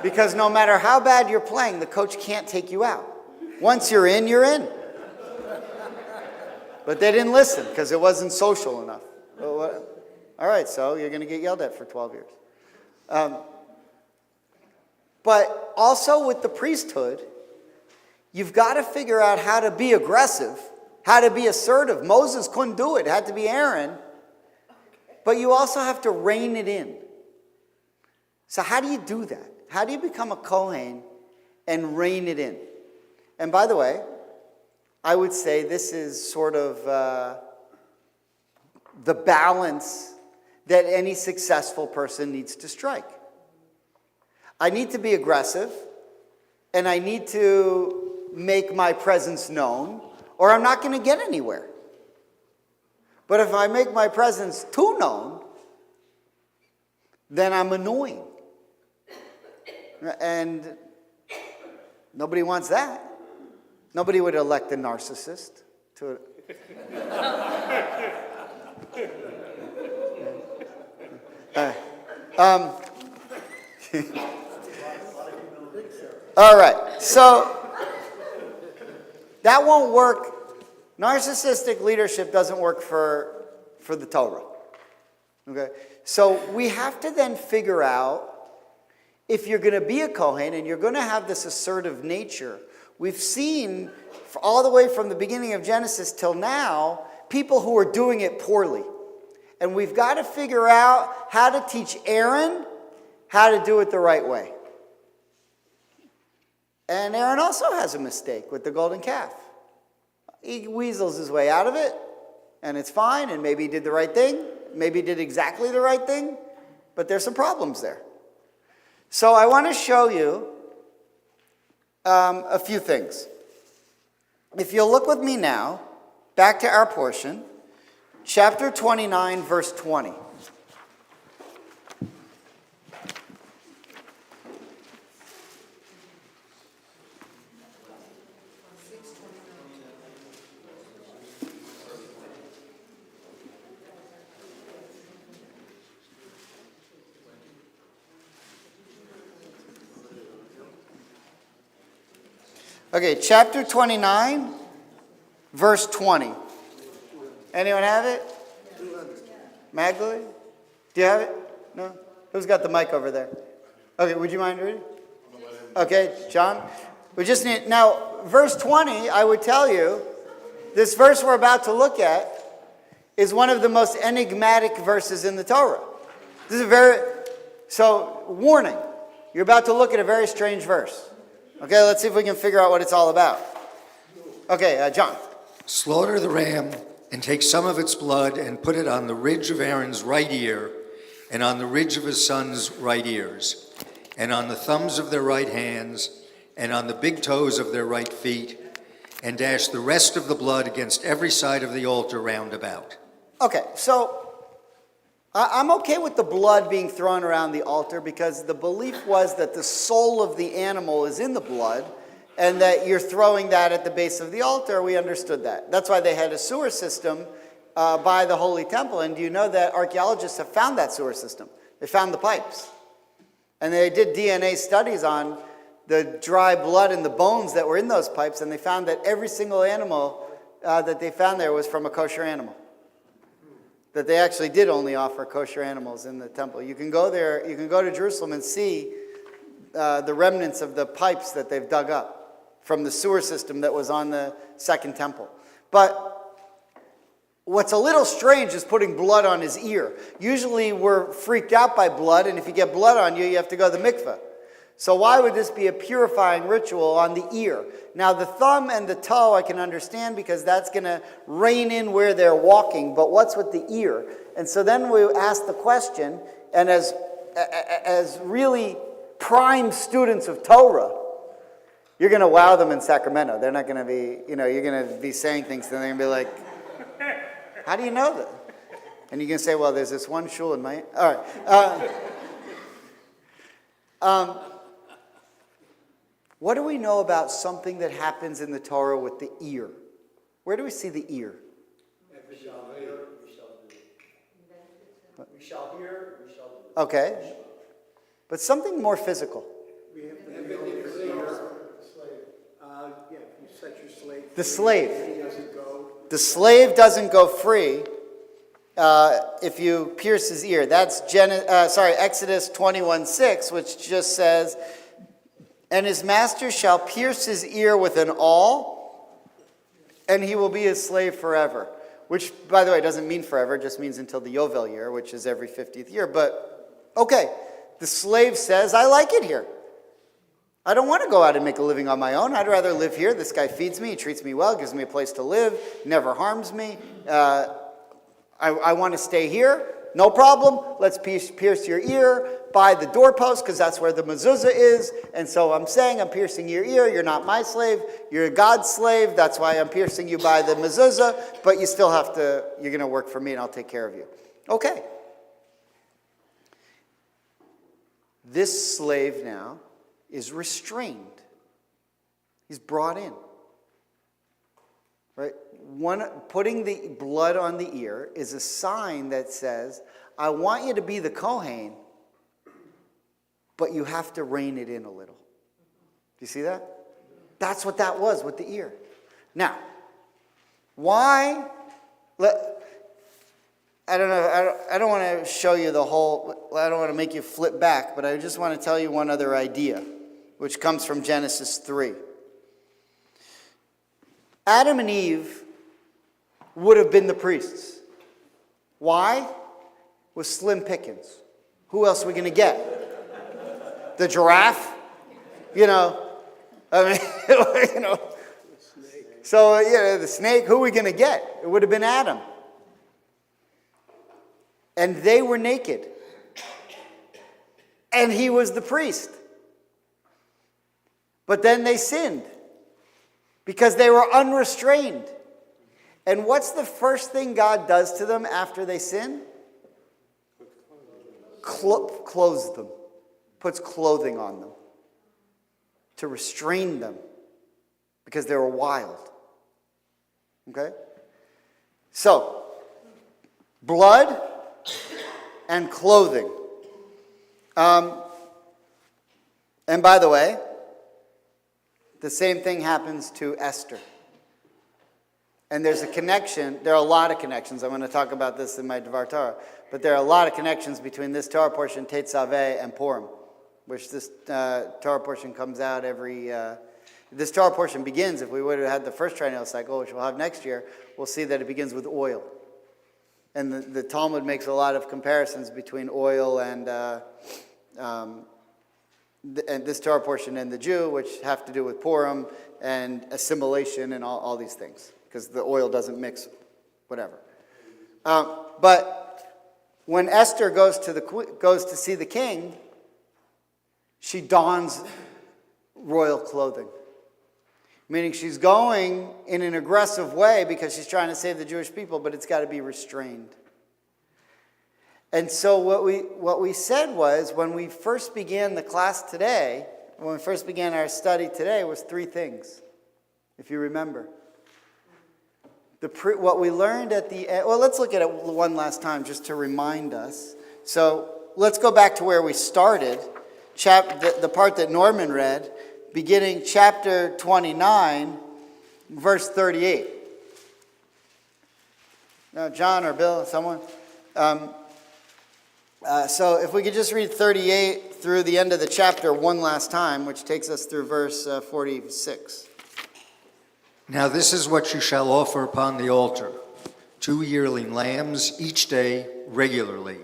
Because no matter how bad you're playing, the coach can't take you out. Once you're in, you're in. But they didn't listen because it wasn't social enough. All right, so you're going to get yelled at for 12 years. But also with the priesthood, you've got to figure out how to be aggressive, how to be assertive. Moses couldn't do it. It had to be Aaron. But you also have to rein it in. So how do you do that? How do you become a Kohen and rein it in? And by the way, I would say this is sort of the balance that any successful person needs to strike. I need to be aggressive, and I need to make my presence known, or I'm not going to get anywhere. But if I make my presence too known, then I'm annoying. And nobody wants that. Nobody would elect a narcissist to all right, so that won't work. Narcissistic leadership doesn't work for the Torah. Okay? So we have to then figure out, if you're going to be a Kohen and you're going to have this assertive nature, we've seen all the way from the beginning of Genesis till now, people who are doing it poorly. And we've got to figure out how to teach Aaron how to do it the right way. And Aaron also has a mistake with the golden calf. He weasels his way out of it, and it's fine, and maybe he did the right thing, maybe he did exactly the right thing, but there's some problems there. So I want to show you a few things. If you'll look with me now, back to our portion, chapter 29, verse 20. Okay, chapter 29, verse 20. Anyone have it? Magdalene? Do you have it? No? Who's got the mic over there? Okay, would you mind reading? Okay, John? We just need, now, verse 20, I would tell you, this verse we're about to look at is one of the most enigmatic verses in the Torah. This is so, warning, you're about to look at a very strange verse. Okay, let's see if we can figure out what it's all about. Okay, John. Slaughter the ram and take some of its blood and put it on the ridge of Aaron's right ear and on the ridge of his son's right ears and on the thumbs of their right hands and on the big toes of their right feet and dash the rest of the blood against every side of the altar round about. Okay, so I'm okay with the blood being thrown around the altar because the belief was that the soul of the animal is in the blood and that you're throwing that at the base of the altar. We understood that. That's why they had a sewer system by the Holy Temple. And do you know that archaeologists have found that sewer system? They found the pipes. And they did DNA studies on the dry blood and the bones that were in those pipes, and they found that every single animal that they found there was from a kosher animal. That they actually did only offer kosher animals in the temple. You can go there, you can go to Jerusalem and see the remnants of the pipes that they've dug up from the sewer system that was on the second temple. But what's a little strange is putting blood on his ear. Usually we're freaked out by blood, and if you get blood on you, you have to go to the mikveh. So why would this be a purifying ritual on the ear? Now the thumb and the toe I can understand because that's going to rein in where they're walking, but what's with the ear? And so then we ask the question, and as really prime students of Torah, you're going to wow them in Sacramento. They're not going to be, you're going to be saying things, and they're going to be like, how do you know that? And you can say, well, there's this one shul in my... All right. What do we know about something that happens in the Torah with the ear? Where do we see the ear? We shall hear, we shall do. We shall hear, we shall do. Okay. But something more physical. We have everything clear. Yeah, you set your slave free. The slave. He doesn't go. The slave doesn't go free if you pierce his ear. That's Exodus 21:6, which just says, and his master shall pierce his ear with an awl, and he will be his slave forever. Which, by the way, doesn't mean forever, it just means until the Yovel year, which is every 50th year. But, okay, the slave says, I like it here. I don't want to go out and make a living on my own. I'd rather live here. This guy feeds me, he treats me well, gives me a place to live, never harms me. I want to stay here. No problem. Let's pierce your ear by the doorpost because that's where the mezuzah is. And so I'm saying I'm piercing your ear. You're not my slave. You're God's slave. That's why I'm piercing you by the mezuzah. But you still have to, you're going to work for me and I'll take care of you. Okay. This slave now is restrained. He's brought in. Right? Putting the blood on the ear is a sign that says, I want you to be the Kohen, but you have to rein it in a little. Do you see that? That's what that was with the ear. Now, why? I don't know. I don't want to show you the whole. I don't want to make you flip back, but I just want to tell you one other idea, which comes from Genesis 3. Adam and Eve would have been the priests. Why? With slim pickings. Who else are we going to get? The giraffe? So, the snake, who are we going to get? It would have been Adam. And they were naked. And he was the priest. But then they sinned. Because they were unrestrained. And what's the first thing God does to them after they sin? Clothes them. Puts clothing on them. To restrain them. Because they were wild. Okay? So, blood and clothing. And by the way, the same thing happens to Esther. And there's a connection. There are a lot of connections. I'm going to talk about this in my Dvar Torah. But there are a lot of connections between this Torah portion, Tetzaveh, and Purim, which this Torah portion comes out every... this Torah portion begins, if we would have had the first triennial cycle, which we'll have next year, we'll see that it begins with oil. And the Talmud makes a lot of comparisons between oil and this Torah portion and the Jew, which have to do with Purim and assimilation and all these things, because the oil doesn't mix, whatever. But when Esther goes to see the king, she dons royal clothing, meaning she's going in an aggressive way because she's trying to save the Jewish people, but it's got to be restrained. And so what we said was, when we first began the class today, when we first began our study today, was three things, if you remember. What we learned at the end, well, let's look at it one last time just to remind us. So let's go back to where we started, the part that Norman read. beginning chapter 29, verse 38. Now, John or Bill, someone? So if we could just read 38 through the end of the chapter one last time, which takes us through verse 46. Now this is what you shall offer upon the altar: 2 yearling lambs each day regularly.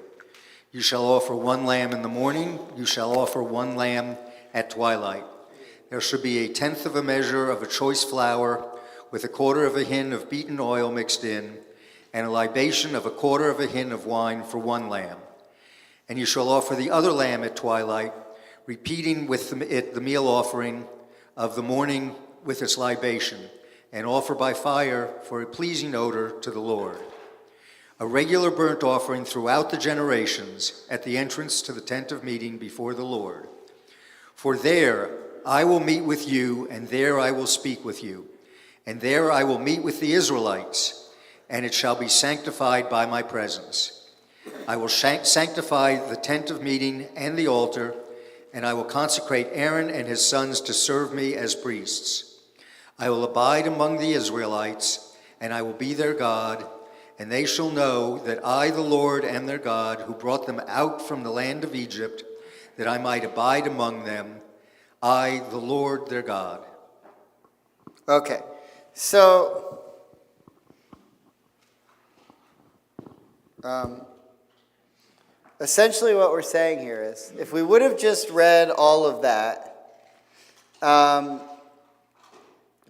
You shall offer 1 lamb in the morning. You shall offer 1 lamb at twilight. There shall be 1/10 of a measure of a choice flour with 1/4 of a hin of beaten oil mixed in, and a libation of 1/4 of a hin of wine for 1 lamb. And you shall offer the other lamb at twilight, repeating with it the meal offering of the morning with its libation, and offer by fire for a pleasing odor to the Lord. A regular burnt offering throughout the generations at the entrance to the tent of meeting before the Lord. For there I will meet with you, and there I will speak with you, and there I will meet with the Israelites, and it shall be sanctified by my presence. I will sanctify the tent of meeting and the altar, and I will consecrate Aaron and his sons to serve me as priests. I will abide among the Israelites, and I will be their God, and they shall know that I, the Lord, am their God, who brought them out from the land of Egypt, that I might abide among them, I, the Lord, their God. Okay, so essentially what we're saying here is, if we would have just read all of that,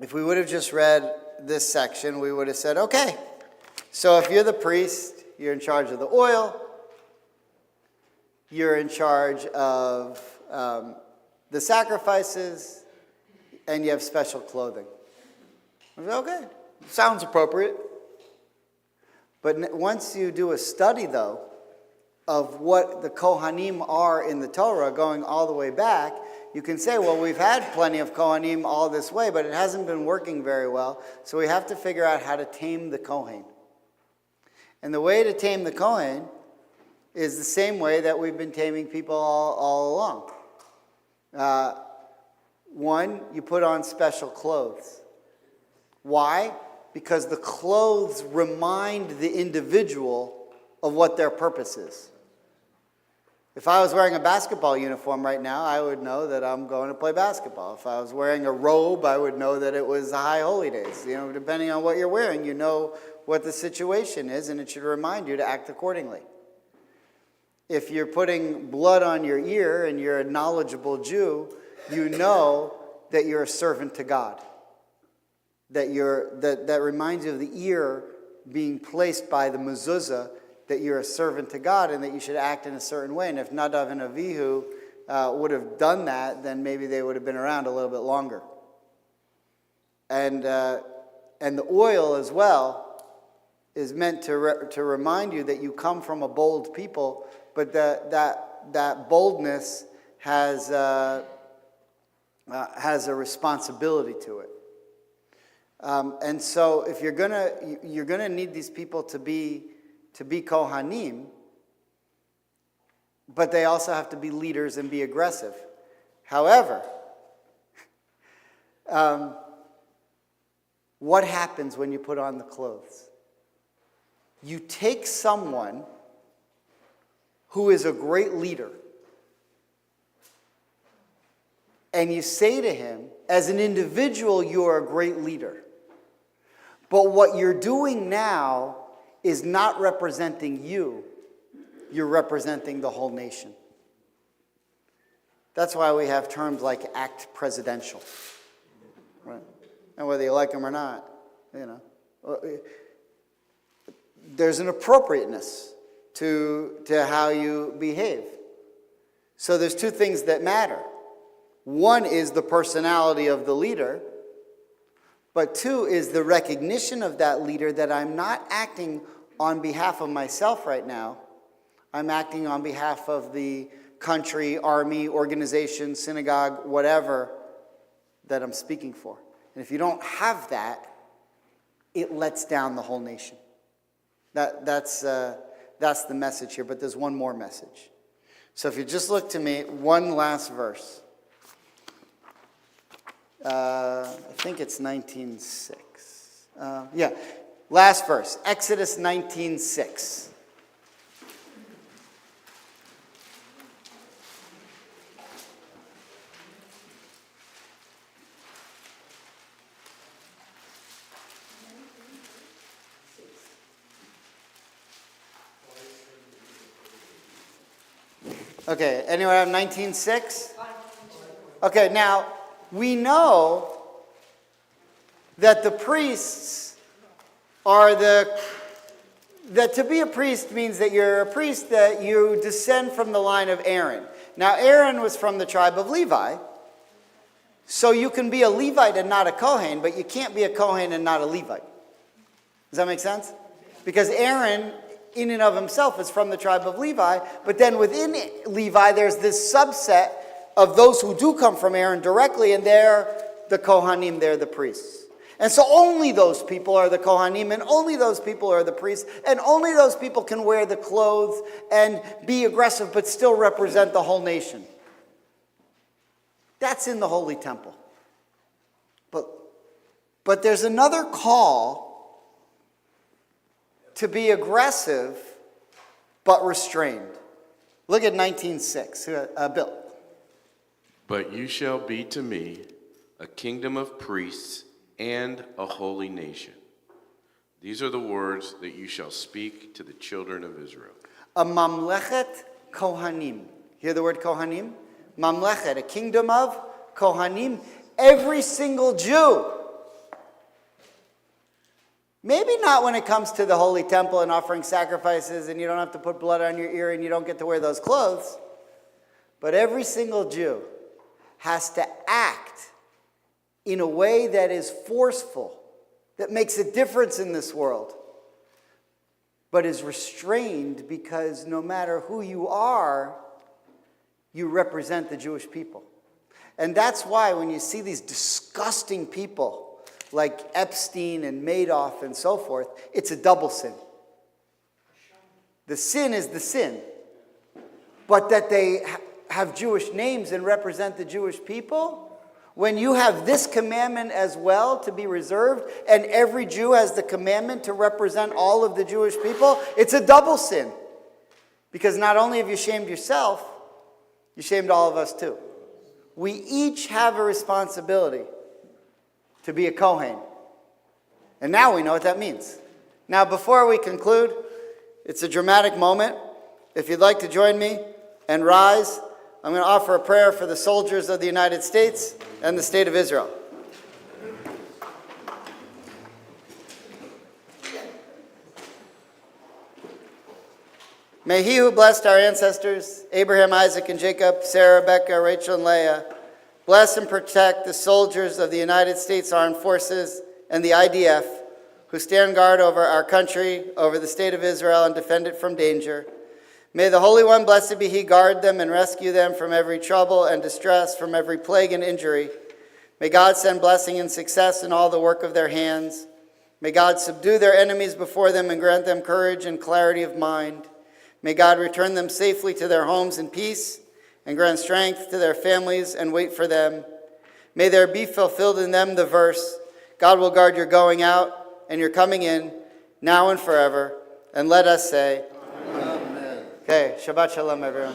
if we would have just read this section, we would have said, okay, so if you're the priest, you're in charge of the oil, you're in charge of the sacrifices, and you have special clothing. Okay, sounds appropriate. But once you do a study, though, of what the Kohanim are in the Torah, going all the way back, you can say, well, we've had plenty of Kohanim all this way, but it hasn't been working very well, so we have to figure out how to tame the Kohen. And the way to tame the Kohen is the same way that we've been taming people all along. One, you put on special clothes. Why? Because the clothes remind the individual of what their purpose is. If I was wearing a basketball uniform right now, I would know that I'm going to play basketball. If I was wearing a robe, I would know that it was the high holy days. You know, depending on what you're wearing, you know what the situation is, and it should remind you to act accordingly. If you're putting blood on your ear and you're a knowledgeable Jew, you know that you're a servant to God. That reminds you of the ear being placed by the mezuzah, that you're a servant to God and that you should act in a certain way. And if Nadav and Avihu would have done that, then maybe they would have been around a little bit longer. And the oil as well is meant to remind you that you come from a bold people, but that boldness has a responsibility to it. And so if you're gonna need these people to be Kohanim, but they also have to be leaders and be aggressive. However, what happens when you put on the clothes? You take someone who is a great leader, and you say to him, as an individual, you are a great leader. But what you're doing now is not representing you. You're representing the whole nation. That's why we have terms like act presidential. Right? And whether you like them or not, you know. There's an appropriateness to how you behave. So there's 2 things that matter. One is the personality of the leader, but 2 is the recognition of that leader that I'm not acting on behalf of myself right now. I'm acting on behalf of the country, army, organization, synagogue, whatever that I'm speaking for. And if you don't have that, it lets down the whole nation. That's the message here, but there's one more message. So if you just look to me, one last verse. I think it's 19:6. Yeah, last verse, Exodus 19:6. Okay, anyone have 19:6? Okay, now we know that the priests are that to be a priest means that you're a priest, that you descend from the line of Aaron. Now, Aaron was from the tribe of Levi, so you can be a Levite and not a Kohen, but you can't be a Kohen and not a Levite. Does that make sense? Because Aaron, in and of himself, is from the tribe of Levi, but then within Levi, there's this subset of those who do come from Aaron directly, and they're the Kohanim, they're the priests. And so only those people are the Kohanim, and only those people are the priests, and only those people can wear the clothes and be aggressive but still represent the whole nation. That's in the Holy Temple. But there's another call to be aggressive but restrained. Look at 19:6. Bill. But you shall be to me a kingdom of priests and a holy nation. These are the words that you shall speak to the children of Israel. A mamlechet kohanim. Hear the word kohanim? Mamlechet, a kingdom of kohanim. Every single Jew. Maybe not when it comes to the Holy Temple and offering sacrifices, and you don't have to put blood on your ear and you don't get to wear those clothes. But every single Jew has to act in a way that is forceful, that makes a difference in this world, but is restrained because no matter who you are, you represent the Jewish people. And that's why when you see these disgusting people like Epstein and Madoff and so forth, it's a double sin. The sin is the sin, but that they have Jewish names and represent the Jewish people, when you have this commandment as well to be reserved, and every Jew has the commandment to represent all of the Jewish people, it's a double sin. Because not only have you shamed yourself, you shamed all of us too. We each have a responsibility to be a Kohen. And now we know what that means. Now, before we conclude, it's a dramatic moment. If you'd like to join me and rise, I'm going to offer a prayer for the soldiers of the United States and the state of Israel. May he who blessed our ancestors, Abraham, Isaac, and Jacob, Sarah, Rebecca, Rachel, and Leah, bless and protect the soldiers of the United States Armed Forces and the IDF who stand guard over our country, over the state of Israel, and defend it from danger. May the Holy One, blessed be he, guard them and rescue them from every trouble and distress, from every plague and injury. May God send blessing and success in all the work of their hands. May God subdue their enemies before them and grant them courage and clarity of mind. May God return them safely to their homes in peace and grant strength to their families and wait for them. May there be fulfilled in them the verse, God will guard your going out and your coming in, now and forever. And let us say, Amen. Okay, Shabbat Shalom, everyone.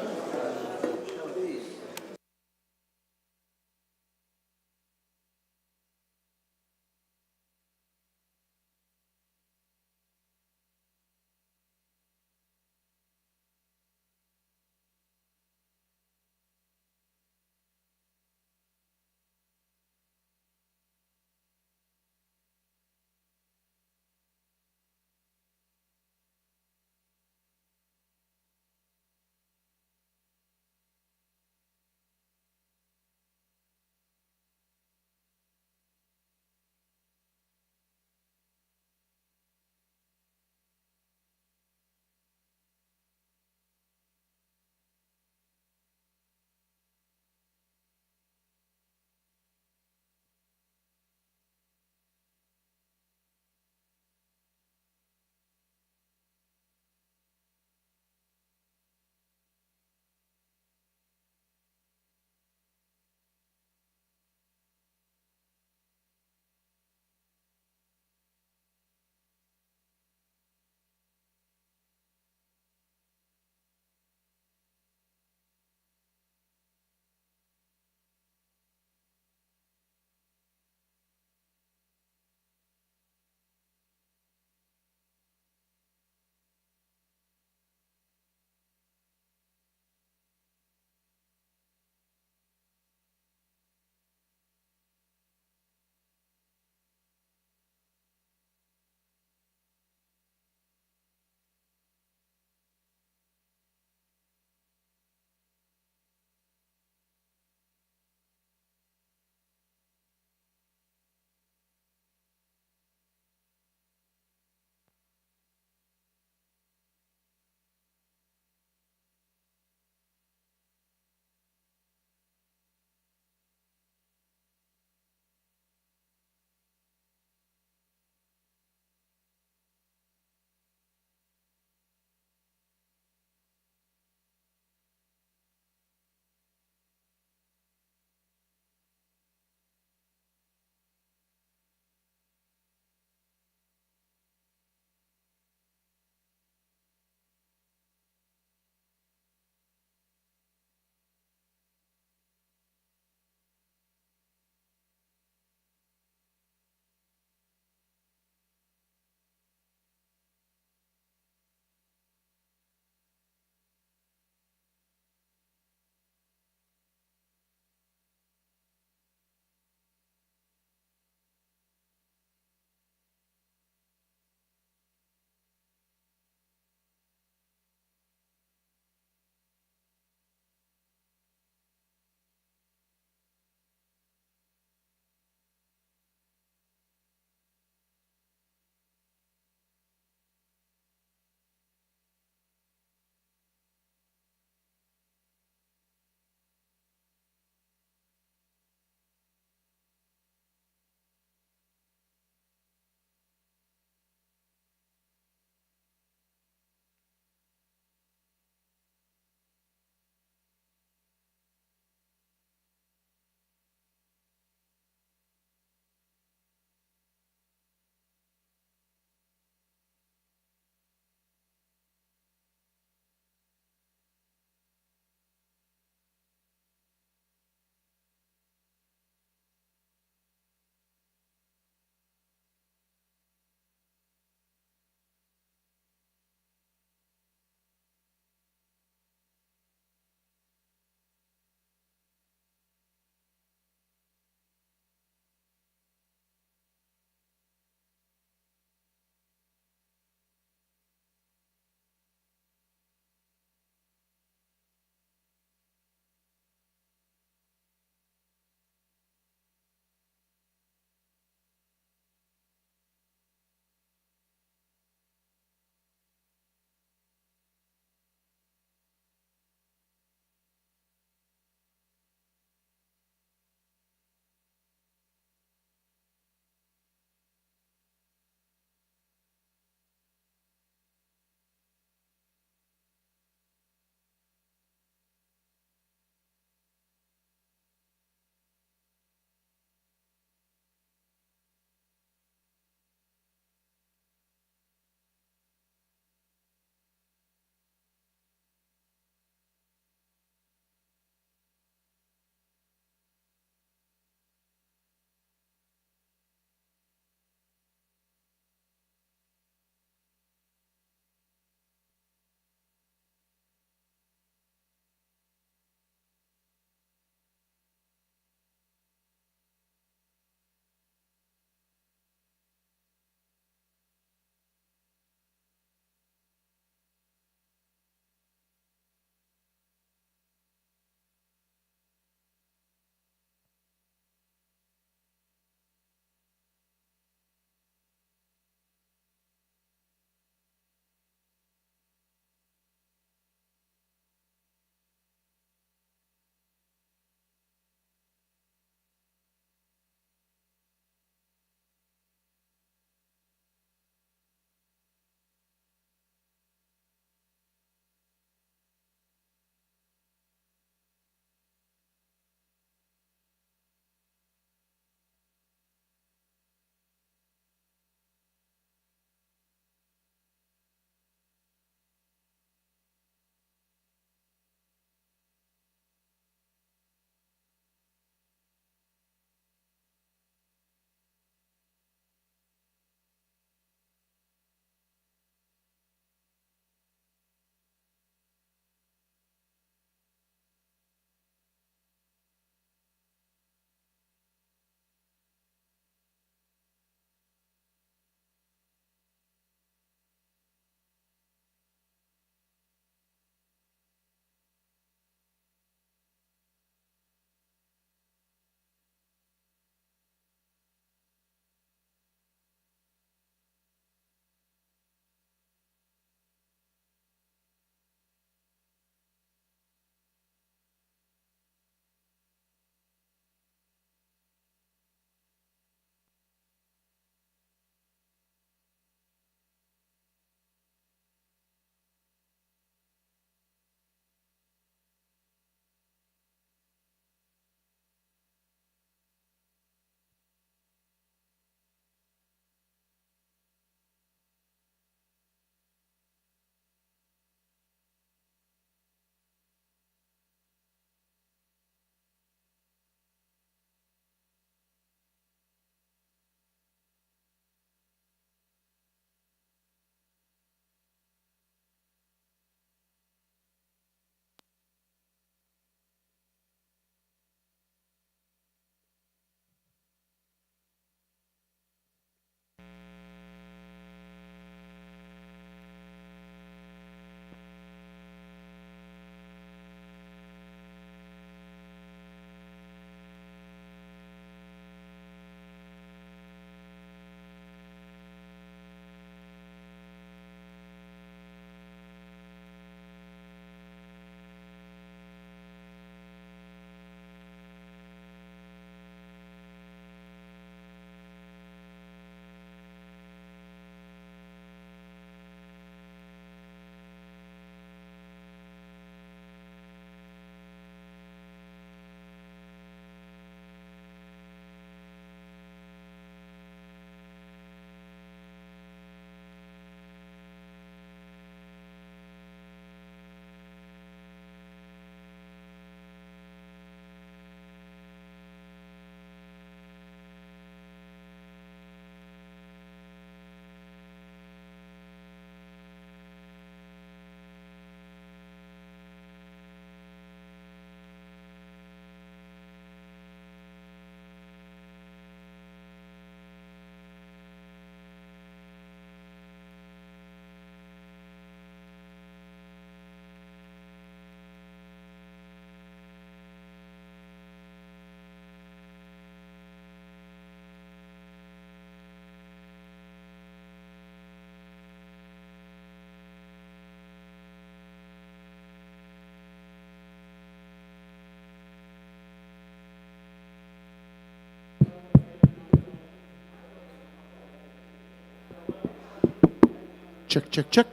Check, check, check.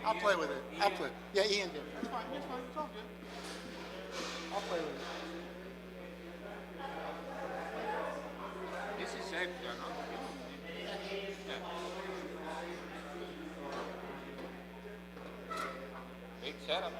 I'll play with it. I'll play. Yeah, Ian did. It's fine. It's fine. It's all good. I'll play with it. This is safe, no? Big setup.